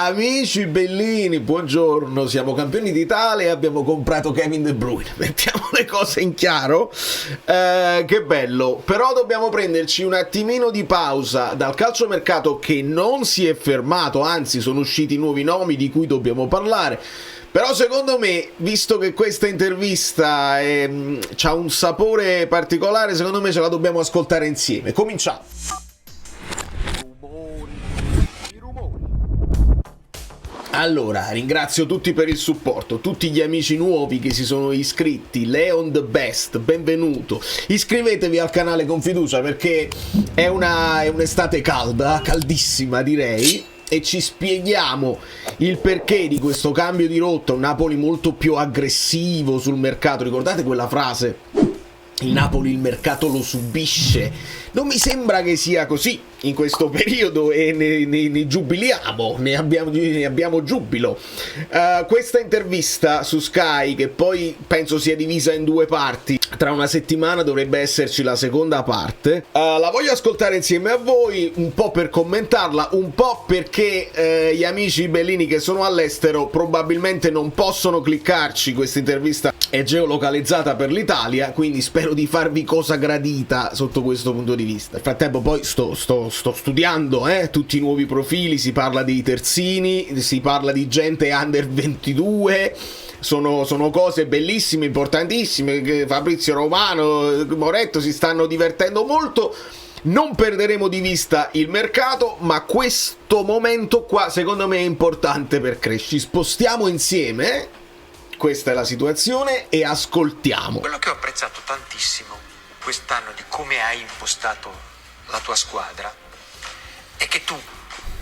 Amici bellini, buongiorno, siamo campioni d'Italia e abbiamo comprato Kevin De Bruyne, mettiamo le cose in chiaro, che bello, però dobbiamo prenderci un attimino di pausa dal calciomercato che non si è fermato, anzi sono usciti nuovi nomi di cui dobbiamo parlare. Però secondo me, visto che questa intervista ha un sapore particolare, secondo me ce la dobbiamo ascoltare insieme. Cominciamo. Allora, ringrazio tutti per il supporto, tutti gli amici nuovi che si sono iscritti, Leon the Best, benvenuto. Iscrivetevi al canale con fiducia perché è un'estate calda, caldissima direi, e ci spieghiamo il perché di questo cambio di rotta, un Napoli molto più aggressivo sul mercato. Ricordate quella frase? Il Napoli il mercato lo subisce. Non mi sembra che sia così in questo periodo e ne giubiliamo, ne abbiamo giubilo. Questa intervista su Sky, che poi penso sia divisa in due parti, tra una settimana dovrebbe esserci la seconda parte, la voglio ascoltare insieme a voi, un po' per commentarla, un po' perché gli amici bellini che sono all'estero probabilmente non possono cliccarci. Questa intervista è geolocalizzata per l'Italia, quindi spero di farvi cosa gradita sotto questo punto di vista. Nel frattempo poi sto studiando tutti i nuovi profili, si parla dei terzini, si parla di gente under 22, sono cose bellissime, importantissime, che Fabrizio Romano, Moretto si stanno divertendo molto. Non perderemo di vista il mercato, ma questo momento qua secondo me è importante per crescere. Ci spostiamo insieme, questa è la situazione, e ascoltiamo. Quello che ho apprezzato tantissimo quest'anno di come hai impostato la tua squadra è che tu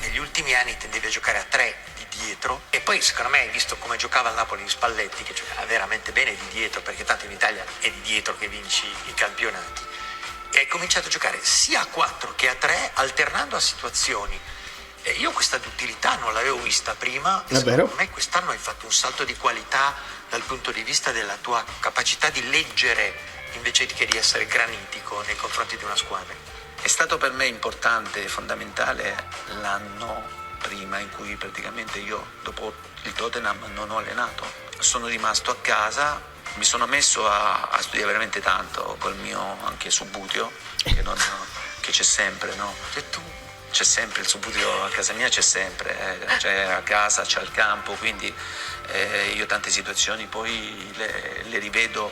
negli ultimi anni tendevi a giocare a 3 di dietro, e poi secondo me hai visto come giocava il Napoli in Spalletti, che giocava veramente bene di dietro, perché tanto in Italia è di dietro che vinci i campionati, e hai cominciato a giocare sia a 4 che a 3 alternando a situazioni. E io questa duttilità non l'avevo vista prima, e secondo me quest'anno hai fatto un salto di qualità dal punto di vista della tua capacità di leggere invece che di essere granitico nei confronti di una squadra. È stato per me importante, fondamentale l'anno prima in cui praticamente io dopo il Tottenham non ho allenato. Sono rimasto a casa, mi sono messo a studiare veramente tanto col mio anche Subbuteo, che c'è sempre, no? E tu? C'è sempre il Subbuteo a casa mia, c'è sempre, c'è a casa, c'è al campo, quindi io tante situazioni poi le rivedo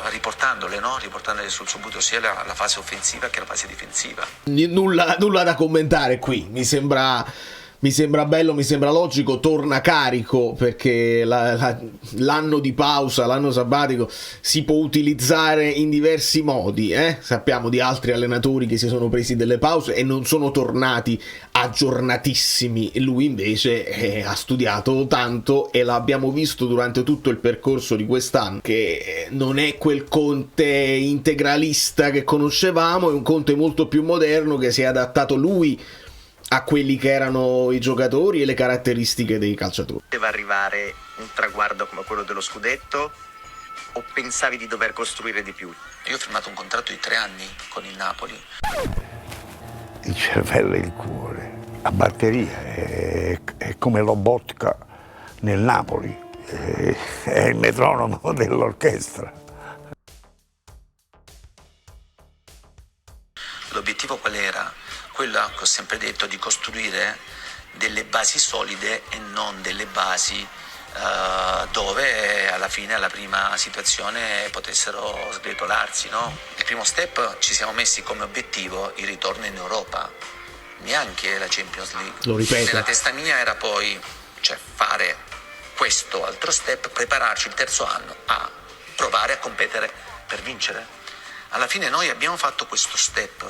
riportandole, no? Riportandole sul Subbuteo sia la fase offensiva che la fase difensiva. Nulla da commentare qui, mi sembra bello, mi sembra logico, torna carico perché l'anno di pausa, l'anno sabbatico si può utilizzare in diversi modi, sappiamo di altri allenatori che si sono presi delle pause e non sono tornati aggiornatissimi. Lui invece ha studiato tanto e l'abbiamo visto durante tutto il percorso di quest'anno, che non è quel Conte integralista che conoscevamo, è un Conte molto più moderno che si è adattato lui a quelli che erano i giocatori e le caratteristiche dei calciatori. Deve arrivare un traguardo come quello dello scudetto, o pensavi di dover costruire di più? Io ho firmato un contratto di 3 anni con il Napoli. Il cervello e il cuore, a batteria, è come Lobotka nel Napoli, è il metronomo dell'orchestra. L'obiettivo qual era? Quello che ho sempre detto, di costruire delle basi solide e non delle basi dove alla fine, alla prima situazione, potessero sgretolarsi, no? Il primo step ci siamo messi come obiettivo il ritorno in Europa, neanche la Champions League. Lo ripeto. Nella testa mia era poi, fare questo altro step, prepararci il terzo anno a provare a competere per vincere. Alla fine noi abbiamo fatto questo step,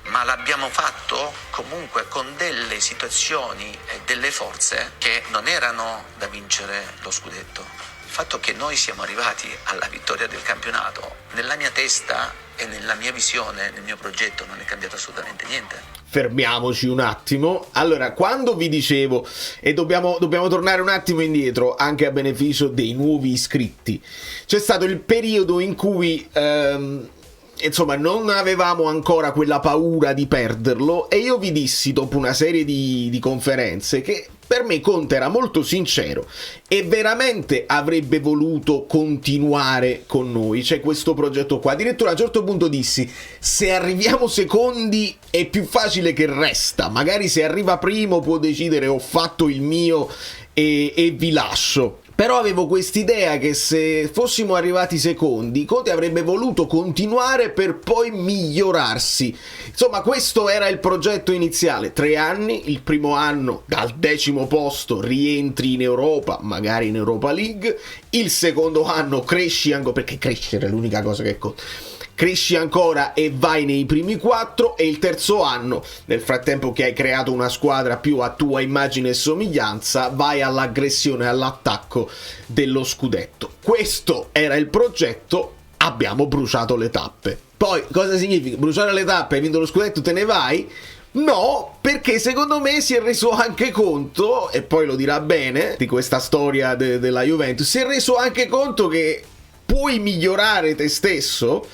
ma l'abbiamo fatto comunque con delle situazioni e delle forze che non erano da vincere lo scudetto. Il fatto che noi siamo arrivati alla vittoria del campionato, nella mia testa e nella mia visione, nel mio progetto, non è cambiato assolutamente niente. Fermiamoci un attimo. Allora, quando vi dicevo, e dobbiamo tornare un attimo indietro anche a beneficio dei nuovi iscritti, c'è stato il periodo in cui insomma non avevamo ancora quella paura di perderlo, e io vi dissi dopo una serie di conferenze che per me Conte era molto sincero e veramente avrebbe voluto continuare con noi, c'è questo progetto qua. Addirittura a un certo punto dissi: se arriviamo secondi è più facile che resta, magari se arriva primo può decidere ho fatto il mio e vi lascio. Però avevo quest'idea che se fossimo arrivati secondi, Conte avrebbe voluto continuare per poi migliorarsi. Insomma, questo era il progetto iniziale. 3 anni, il primo anno dal 10° posto rientri in Europa, magari in Europa League. Il secondo anno cresci ancora, perché crescere è l'unica cosa che conta. Cresci ancora e vai nei primi 4, e il terzo anno, nel frattempo che hai creato una squadra più a tua immagine e somiglianza, vai all'aggressione, all'attacco dello scudetto. Questo era il progetto, abbiamo bruciato le tappe. Poi cosa significa? Bruciare le tappe, hai vinto lo scudetto, te ne vai? No, perché secondo me si è reso anche conto, e poi lo dirà bene, di questa storia della Juventus, si è reso anche conto che puoi migliorare te stesso,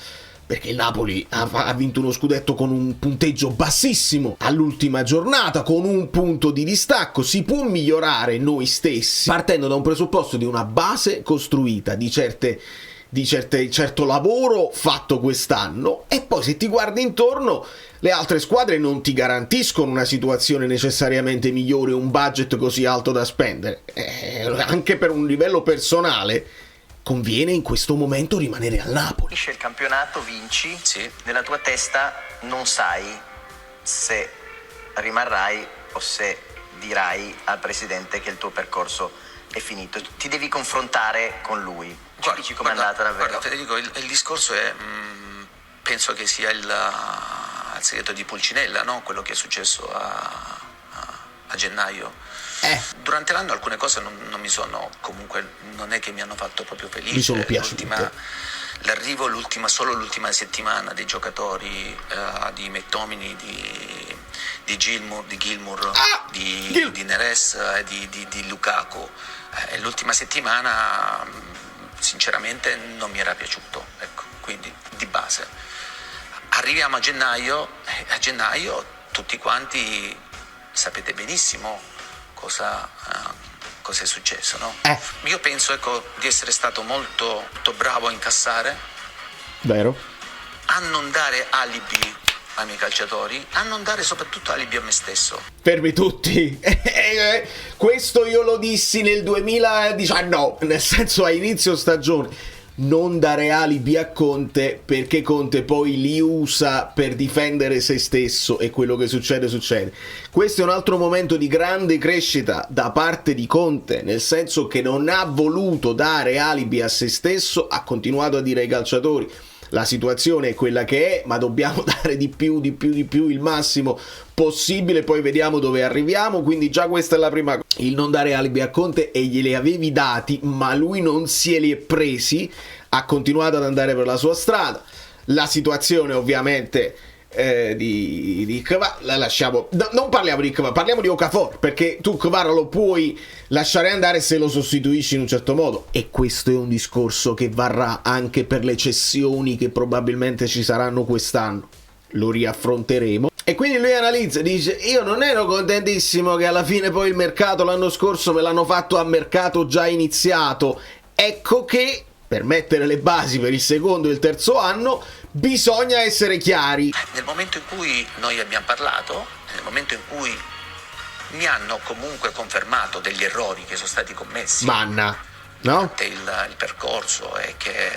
perché il Napoli ha vinto uno scudetto con un punteggio bassissimo all'ultima giornata, con un punto di distacco. Si può migliorare noi stessi partendo da un presupposto di una base costruita, di certo lavoro fatto quest'anno, e poi se ti guardi intorno le altre squadre non ti garantiscono una situazione necessariamente migliore, un budget così alto da spendere. Anche per un livello personale conviene in questo momento rimanere al Napoli. Finisce il campionato, vinci, Sì. nella tua testa non sai se rimarrai o se dirai al presidente che il tuo percorso è finito. Ti devi confrontare con lui. Ci dici com'è andata davvero? Guarda Federico, il discorso è, penso che sia il segreto di Pulcinella, no? Quello che è successo a gennaio. Durante l'anno alcune cose non mi sono, comunque non è che mi hanno fatto proprio felice. Mi sono piaciute. L'arrivo solo l'ultima settimana dei giocatori, di McTominay, di Gilmour, di Neres e di Lukaku. L'ultima settimana sinceramente non mi era piaciuto, ecco, quindi di base. Arriviamo a gennaio tutti quanti sapete benissimo cosa è successo, no? Io penso, ecco, di essere stato molto bravo a incassare, Vero? a non dare alibi ai miei calciatori, a non dare soprattutto alibi a me stesso. Fermi tutti. Questo io lo dissi nel 2019, nel senso a inizio stagione. Non dare alibi a Conte, perché Conte poi li usa per difendere se stesso, e quello che succede. Questo è un altro momento di grande crescita da parte di Conte, nel senso che non ha voluto dare alibi a se stesso, ha continuato a dire ai calciatori: la situazione è quella che è, ma dobbiamo dare di più, il massimo possibile, poi vediamo dove arriviamo. Quindi già questa è la prima cosa, il non dare alibi a Conte, e glieli avevi dati ma lui non se li è presi, ha continuato ad andare per la sua strada. La situazione ovviamente di Kvara la lasciamo, non parliamo di Kvara, parliamo di Okafor, perché tu Kvara lo puoi lasciare andare se lo sostituisci in un certo modo, e questo è un discorso che varrà anche per le cessioni che probabilmente ci saranno quest'anno, lo riaffronteremo. E quindi lui analizza, dice: io non ero contentissimo che alla fine poi il mercato l'anno scorso me l'hanno fatto a mercato già iniziato, ecco che per mettere le basi per il secondo e il terzo anno bisogna essere chiari. Nel momento in cui noi abbiamo parlato, nel momento in cui mi hanno comunque confermato degli errori che sono stati commessi, Manna, no? durante il percorso, e che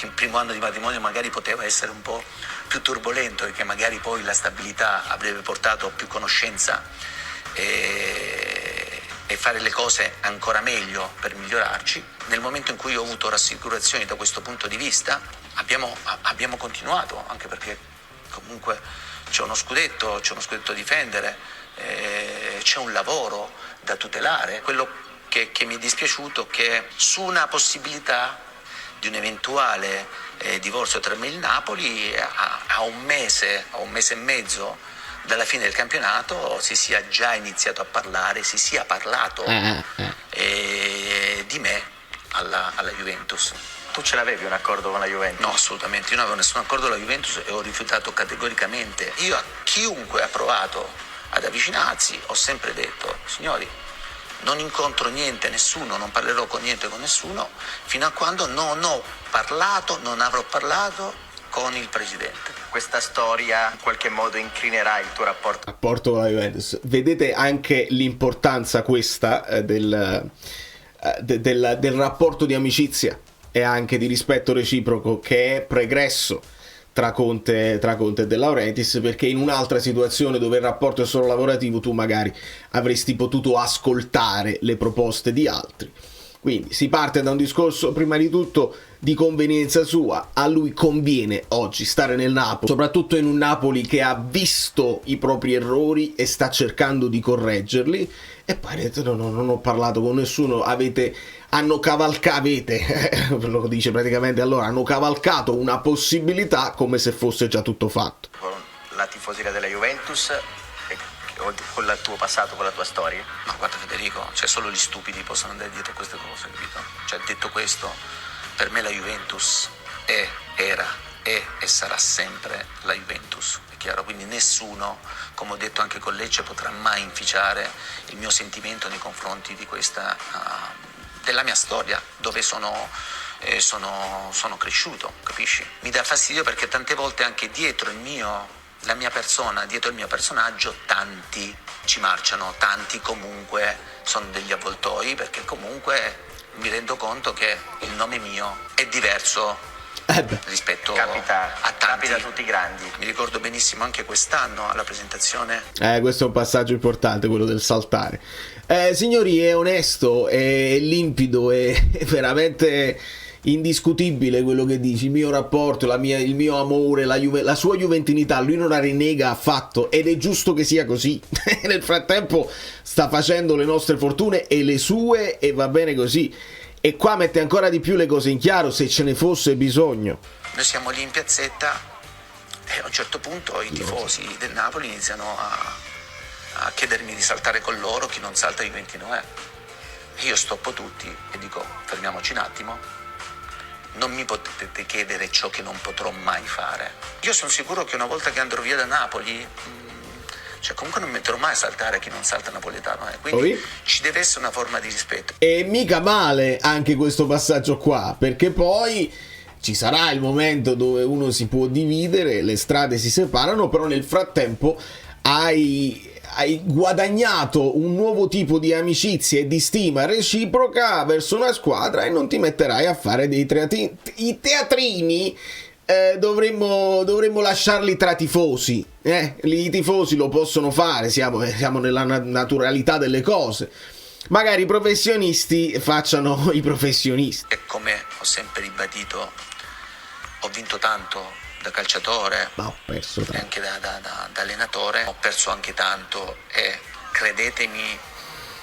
il primo anno di matrimonio magari poteva essere un po' più turbolento, e che magari poi la stabilità avrebbe portato più conoscenza e fare le cose ancora meglio per migliorarci. Nel momento in cui ho avuto rassicurazioni da questo punto di vista, abbiamo continuato, anche perché comunque c'è uno scudetto da difendere, c'è un lavoro da tutelare. Quello che mi è dispiaciuto è che su una possibilità di un eventuale divorzio tra me e il Napoli a un mese e mezzo dalla fine del campionato si sia già iniziato a parlare, si sia parlato di me alla Juventus. tu ce l'avevi un accordo con la Juventus? No, assolutamente, io non avevo nessun accordo con la Juventus e ho rifiutato categoricamente. Io a chiunque ha provato ad avvicinarsi ho sempre detto: signori, non incontro niente, nessuno, non parlerò con niente con nessuno fino a quando non avrò parlato con il presidente. Questa storia in qualche modo incrinerà il tuo rapporto Con la Juventus. Vedete anche l'importanza questa del rapporto di amicizia e anche di rispetto reciproco che è pregresso tra Conte e De Laurentiis, perché in un'altra situazione dove il rapporto è solo lavorativo tu magari avresti potuto ascoltare le proposte di altri. Quindi si parte da un discorso prima di tutto di convenienza sua. A lui conviene oggi stare nel Napoli, soprattutto in un Napoli che ha visto i propri errori e sta cercando di correggerli. E poi ha detto: no, non ho parlato con nessuno, hanno cavalcato una possibilità come se fosse già tutto fatto. con la tifoseria della Juventus e con il tuo passato, con la tua storia? Ma guarda Federico, cioè solo gli stupidi possono andare dietro a queste cose, capito? Cioè, detto questo, per me la Juventus era e sarà sempre la Juventus, è chiaro? Quindi nessuno, come ho detto anche con Lecce, potrà mai inficiare il mio sentimento nei confronti di questa della mia storia, dove sono cresciuto, capisci? Mi dà fastidio perché tante volte anche dietro la mia persona, dietro il mio personaggio, tanti ci marciano, tanti comunque sono degli avvoltoi, perché comunque mi rendo conto che il nome mio è diverso rispetto a tanti. Capita a tutti i grandi. Mi ricordo benissimo anche quest'anno alla presentazione. Questo è un passaggio importante, quello del saltare. Signori, è onesto, è limpido, è veramente indiscutibile quello che dici. Il mio rapporto, il mio amore, la sua juventinità, lui non la rinnega affatto, ed è giusto che sia così. Nel frattempo sta facendo le nostre fortune e le sue, e va bene così. E qua mette ancora di più le cose in chiaro, se ce ne fosse bisogno. Noi siamo lì in piazzetta e a un certo punto i tifosi del Napoli iniziano a chiedermi di saltare con loro, chi non salta Juventino è. Io stoppo tutti e dico: fermiamoci un attimo, non mi potete chiedere ciò che non potrò mai fare. Io sono sicuro che una volta che andrò via da Napoli, cioè comunque non metterò mai a saltare chi non salta napoletano, quindi ci deve essere una forma di rispetto. E mica male anche questo passaggio qua, perché poi ci sarà il momento dove uno si può dividere, le strade si separano, però nel frattempo hai guadagnato un nuovo tipo di amicizia e di stima reciproca verso una squadra, e non ti metterai a fare dei i teatrini. Dovremmo lasciarli tra tifosi. I tifosi lo possono fare, siamo nella naturalità delle cose. Magari i professionisti facciano i professionisti. E come ho sempre ribadito, ho vinto tanto da calciatore, ma ho perso tanto. E anche da allenatore. Ho perso anche tanto, e credetemi,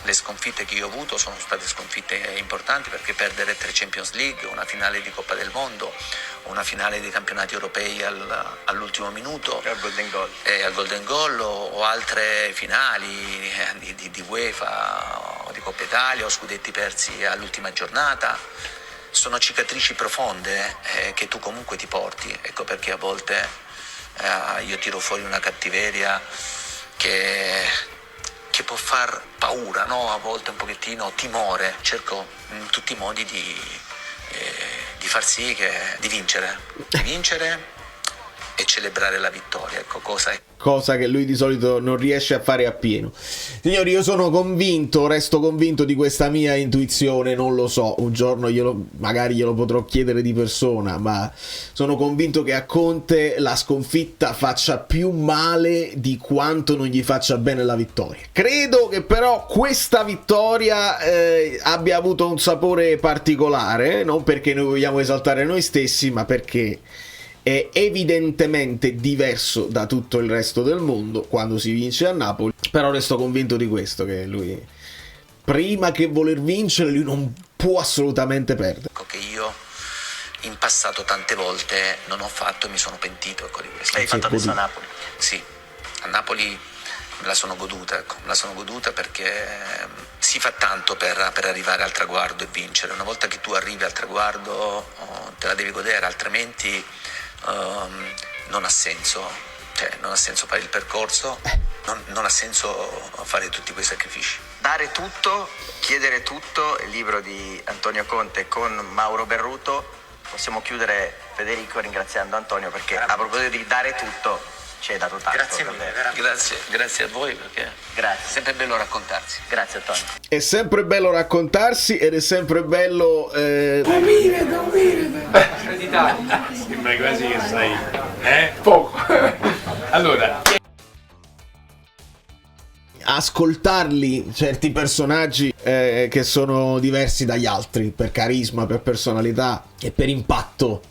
le sconfitte che io ho avuto sono state sconfitte importanti, perché perdere 3 Champions League, una finale di Coppa del Mondo, una finale dei campionati europei all'ultimo minuto, al Golden Goal, o altre finali di UEFA o di Coppa Italia, o scudetti persi all'ultima giornata, sono cicatrici profonde che tu comunque ti porti. Ecco perché a volte io tiro fuori una cattiveria che può far paura, no? A volte un pochettino timore. Cerco in tutti i modi di far sì di vincere e celebrare la vittoria, ecco, cosa che lui di solito non riesce a fare appieno. Signori, io sono convinto, resto convinto di questa mia intuizione, non lo so, un giorno magari glielo potrò chiedere di persona, ma sono convinto che a Conte la sconfitta faccia più male di quanto non gli faccia bene la vittoria. Credo che però questa vittoria abbia avuto un sapore particolare, non perché noi vogliamo esaltare noi stessi, ma perché è evidentemente diverso da tutto il resto del mondo quando si vince a Napoli. Però resto convinto di questo, che lui, prima che voler vincere, lui non può assolutamente perdere. Ecco che io in passato tante volte non ho fatto e mi sono pentito, ecco, di questo. Hai fatto adesso a Napoli? Sì, a Napoli me la sono goduta, ecco, me la sono goduta perché si fa tanto per arrivare al traguardo e vincere. Una volta che tu arrivi al traguardo te la devi godere, altrimenti non ha senso, cioè non ha senso fare il percorso, non ha senso fare tutti quei sacrifici. Dare tutto, chiedere tutto, il libro di Antonio Conte con Mauro Berruto. Possiamo chiudere, Federico, ringraziando Antonio perché a proposito di dare tutto ci hai dato tanto. Grazie mille, veramente. Grazie a voi perché Grazie. è sempre bello raccontarsi. Grazie Antonio. È sempre bello raccontarsi ed è sempre bello Sembra quasi che sai, poco. Allora, ascoltarli certi personaggi che sono diversi dagli altri per carisma, per personalità e per impatto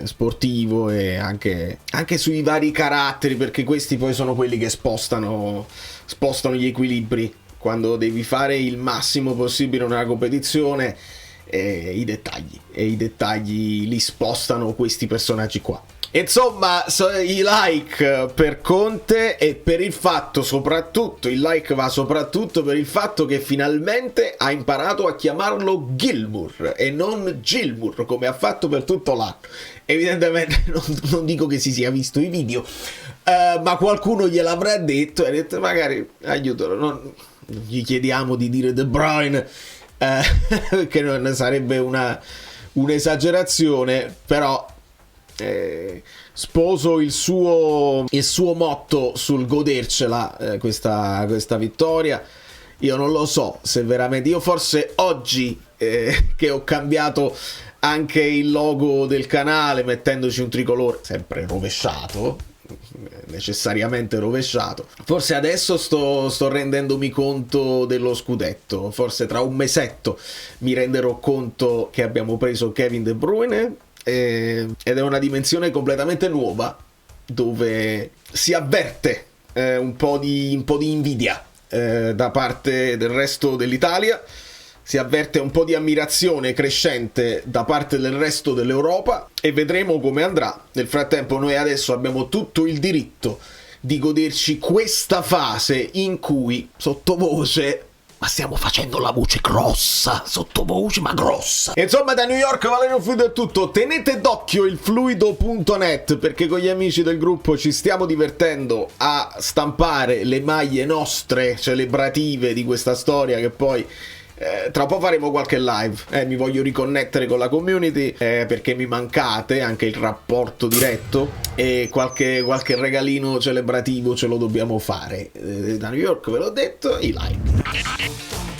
sportivo e anche sui vari caratteri, perché questi poi sono quelli che spostano gli equilibri quando devi fare il massimo possibile in una competizione. I dettagli li spostano questi personaggi qua. Insomma, i like per Conte e per il fatto soprattutto, il like va soprattutto per il fatto che finalmente ha imparato a chiamarlo Gilmour e non Gilmour come ha fatto per tutto l'anno. Evidentemente non dico che si sia visto i video, ma qualcuno gliel'avrà detto e ha detto magari aiutalo, non gli chiediamo di dire De Bruyne, che non sarebbe un'esagerazione, però sposo il suo motto sul godercela questa vittoria. Io non lo so se veramente, io forse oggi che ho cambiato anche il logo del canale mettendoci un tricolore sempre rovesciato, necessariamente rovesciato, forse adesso sto rendendomi conto dello scudetto, forse tra un mesetto mi renderò conto che abbiamo preso Kevin De Bruyne ed è una dimensione completamente nuova dove si avverte un po' di invidia da parte del resto dell'Italia, si avverte un po' di ammirazione crescente da parte del resto dell'Europa e vedremo come andrà. Nel frattempo noi adesso abbiamo tutto il diritto di goderci questa fase in cui sottovoce, ma stiamo facendo la voce grossa, sottovoce ma grossa. Insomma, da New York Valerio Fluido è tutto. Tenete d'occhio il fluido.net perché con gli amici del gruppo ci stiamo divertendo a stampare le maglie nostre celebrative di questa storia che poi tra un po' faremo qualche live, mi voglio riconnettere con la community perché mi mancate, anche il rapporto diretto e qualche regalino celebrativo ce lo dobbiamo fare. Da New York ve l'ho detto, i like.